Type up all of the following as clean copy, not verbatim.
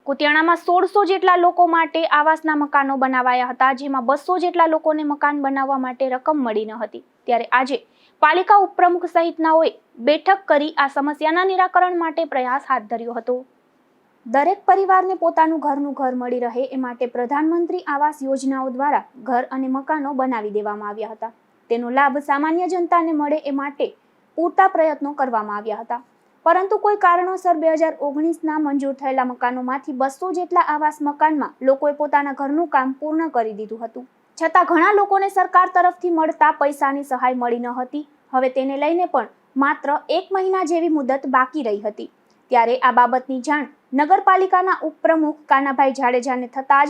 કુતિયાણામાં 1600 જેટલા લોકો માટે આવાસના મકાનો બનાવાયા હતા, જેમાં 200 જેટલા લોકોને મકાન બનાવવા માટે રકમ મળી ન હતી। ત્યારે આજે પાલિકા ઉપપ્રમુખ સહિતનાઓએ બેઠક કરી આ સમસ્યાના નિરાકરણ માટે પ્રયાસ હાથ ધર્યો હતો। દરેક પરિવારને પોતાનું ઘરનું ઘર મળી રહે એ માટે પ્રધાનમંત્રી આવાસ યોજનાઓ દ્વારા ઘર અને મકાનો બનાવી દેવામાં આવ્યા હતા। તેનો લાભ સામાન્ય જનતાને મળે એ માટે પૂરતા પ્રયત્નો કરવામાં આવ્યા હતા, પરંતુ કોઈ કારણોસર 2019ના મંજૂર થયેલા મકાનોમાંથી 200 જેટલા આવાસ મકાનમાં લોકોએ પોતાના ઘરનું કામ પૂર્ણ કરી દીધું હતું, છતાં ઘણા લોકોને સરકાર તરફથી મળતા પૈસાની સહાય મળી ન હતી। હવે તેને લઈને પણ માત્ર 1 મહિના જેવી મુદત બાકી રહી હતી। ત્યારે આ બાબતની જાણ નગરપાલિકાના ઉપપ્રમુખ કાનાભાઈ જાડેજાને થતાં જ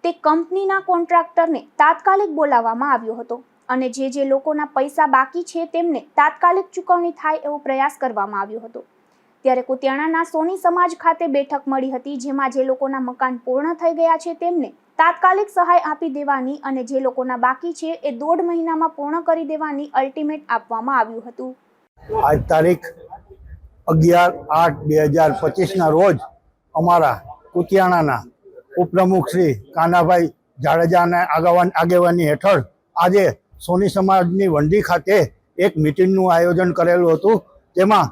તે કંપનીના કોન્ટ્રાક્ટરને તાત્કાલિક બોલાવવામાં આવ્યો હતો અને જે લોકોના પૈસા બાકી છે તેમને તાત્કાલિક ચૂકવણી થાય એવો પ્રયાસ કરવામાં આવ્યો હતો। ત્યારે કુતિયાણાના સોની સમાજ ખાતે બેઠક મળી હતી, જેમાં જે લોકોના મકાન પૂર્ણ થઈ ગયા છે તેમને તાત્કાલિક સહાય આપી દેવાની અને જે લોકોના બાકી છે એ 1.5 મહિનામાં પૂર્ણ કરી દેવાની અલ્ટિમેટ આપવામાં આવ્યું હતું। આજ તારીખ 11/8/2025ના રોજ અમારા કુતિયાણાના ઉપપ્રમુખ શ્રી કાનાભાઈ જાડેજાના આગેવાની હેઠળ આજે સોની સમાજની વંડી ખાતે એક મિટિંગનું આયોજન કરેલું હતું। તેમાં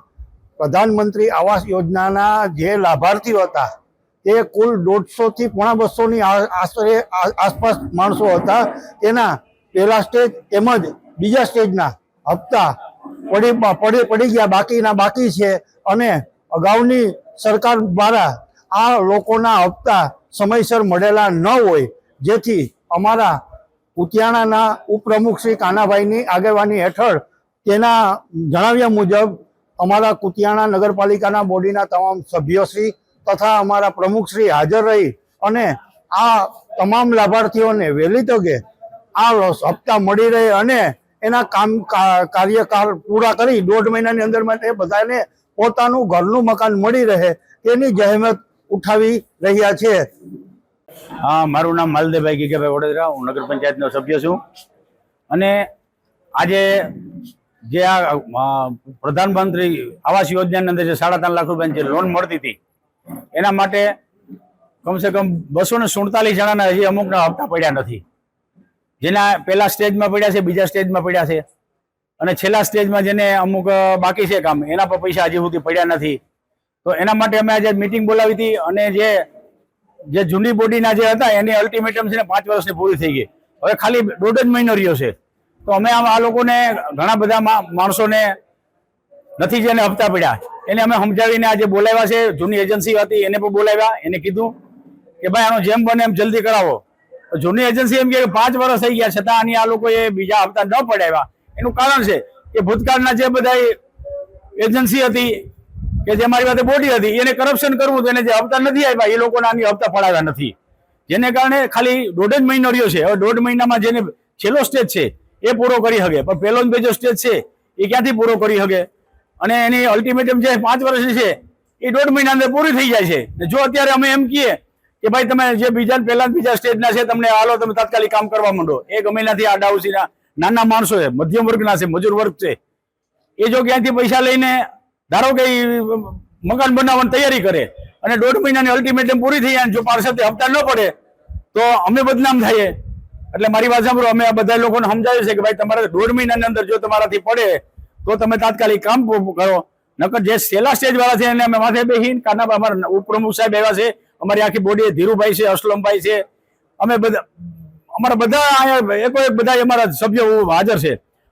પ્રધાનમંત્રી આવાસ યોજનાના જે લાભાર્થીઓ હતા તે કુલ 150 થી 250ની આશરે આસપાસ માણસો હતા। તેના પહેલા સ્ટેજ તેમજ બીજા સ્ટેજના હપ્તા પડી ગયા, બાકી છે અને અગાઉની સરકાર દ્વારા આ લોકોના હપ્તા સમયસર મળેલા ન હોય, જેથી અમારા કુતિયાણાના ઉપપ્રમુખ શ્રી કાનાભાઈની આગેવાની હેઠળ તેના જણાવ્યા મુજબ અમારા કુતિયાણા નગરપાલિકાના બોડીના તમામ સભ્યોશ્રી તથા અમારા પ્રમુખશ્રી હાજર રહી અને આ તમામ લાભાર્થીઓને વહેલી તકે આ હપ્તા મળી રહે અને એના કાર્યકાળ પૂરા કરી 1.5 મહિનાની અંદર માટે બધાને પોતાનું ઘરનું મકાન મળી રહે તેની જહેમત ઉઠાવી રહ્યા છે। हाँ, मारू नाम मालदेवभाई गीगाभाई वडोदरा, हूँ नगर पंचायतनो सभ्य छूं अने आजे जे आ प्रधानमंत्री आवास योजना अंदर जे 3.5 लाख रूपियानी जे लोन मळती हती एना माटे कम से कम 247 जणाना हजी अमुकना हप्ता पड्या नथी। जेना पहला स्टेजमां पड्या छे, बीजा स्टेजमां पड्या छे અને છેલ્લા સ્ટેજમાં જેને અમુક બાકી છે કામ એના પર પૈસા હજી સુધી પડ્યા નથી। તો એના માટે અમે આજે મીટિંગ બોલાવી હતી અને જે જૂની બોડીના જે હતા એની અલ્ટિમેટમ છે ને 5 વર્ષની પૂરી થઈ ગઈ, હવે ખાલી 1.5 મહિનો રહ્યો છે। તો અમે આ લોકોને ઘણા બધા માણસોને નથી જેને હપ્તા પડ્યા એને અમે સમજાવીને આજે બોલાવ્યા છે। જૂની એજન્સી હતી એને પણ બોલાવ્યા, એને કીધું કે ભાઈ આનો જેમ બને એમ જલ્દી કરાવો। જૂની એજન્સી એમ કે 5 વર્ષ થઈ ગયા છતાં આની આ લોકોએ બીજા હપ્તા ન પડાવ્યા। એનું કારણ છે કે ભૂતકાળના જે બધા એજન્સી હતી કે જે મારી પાસે બોડી હતી એને કરપ્શન કરવું, એને જે હપ્તા નથી આપ્યા એ લોકોને આની હપ્તા પડાવ્યા નથી, જેને કારણે ખાલી 1.5 મહિનો રહ્યો છે। હવે 1.5 મહિનામાં જેને છેલ્લો સ્ટેજ છે એ પૂરો કરી શકે, પણ પહેલો ને બીજો સ્ટેજ છે એ ક્યાંથી પૂરો કરી શકે? અને એની અલ્ટિમેટમ જે 5 વર્ષની છે એ 1.5 મહિના અંદર પૂરી થઈ જાય છે। જો અત્યારે અમે એમ કહીએ કે ભાઈ તમે જે પહેલા બીજા સ્ટેજના છે તમને હાલો તમે તાત્કાલિક કામ કરવા માંડો, એ ગમેનાથી આ ડાઉસીના નાના માણસો છે, મધ્યમ વર્ગના છે, મજૂર વર્ગ છે, એ જો ક્યાંથી પૈસા લઈને ધારો કે મકાન બનાવવાની તૈયારી કરે અને 1.5 મહિનાની અલ્ટિમેટમ પૂરી થઈ જાય, જો પાછળથી હપ્તા ન પડે તો અમે બદનામ થઈએ। એટલે મારી વાત સાંભળો, અમે આ બધા લોકોને સમજાવ્યું છે કે ભાઈ તમારે 1.5 મહિનાની અંદર જો તમારાથી પડે તો તમે તાત્કાલિક કામ કરો, નકર જે છેલ્લા સ્ટેજ વાળા છે એને અમે માથે બેસીને કાના અમારા ઉપપ્રમુખ સાહેબ આવ્યા છે, અમારી આખી બોડી ધીરુભાઈ છે, અસલમભાઈ છે, અમે બધા અમારા બધા બધા અમારા સભ્યો હાજર છે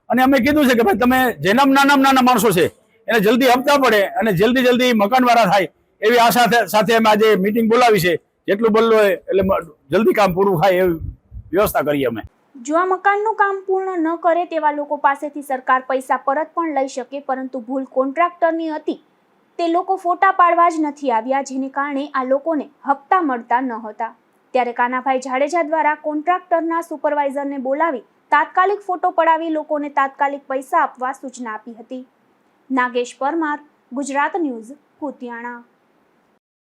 અને અમે કીધું છે કે ભાઈ તમે જેના નાના માણસો છે એને જલ્દી હપ્તા પડે અને જલ્દી મકાનવાળા થાય એવી આશા સાથે અમે આજે મીટિંગ બોલાવી છે। જેટલું બોલવું હોય એટલે જલ્દી કામ પૂરું થાય એવી વ્યવસ્થા કરીએ અમે। જો આ મકાનનું કામ પૂર્ણ ન કરે તેવા લોકો પાસેથી સરકાર પૈસા પરત પણ લઈ શકે, પરંતુ ભૂલ કોન્ટ્રાક્ટરની હતી, તે લોકો ફોટા પાડવા જ નથી આવ્યા, જેને કારણે આ લોકોને હપ્તા મળતા ન હતા। ત્યારે કાનાભાઈ જાડેજા દ્વારા કોન્ટ્રાક્ટરના સુપરવાઇઝરને બોલાવી તાત્કાલિક ફોટો પડાવી લોકોને તાત્કાલિક પૈસા આપવા સૂચના આપી હતી। નાગેશ પરમાર, ગુજરાત ન્યૂઝ, કુતિયાણા।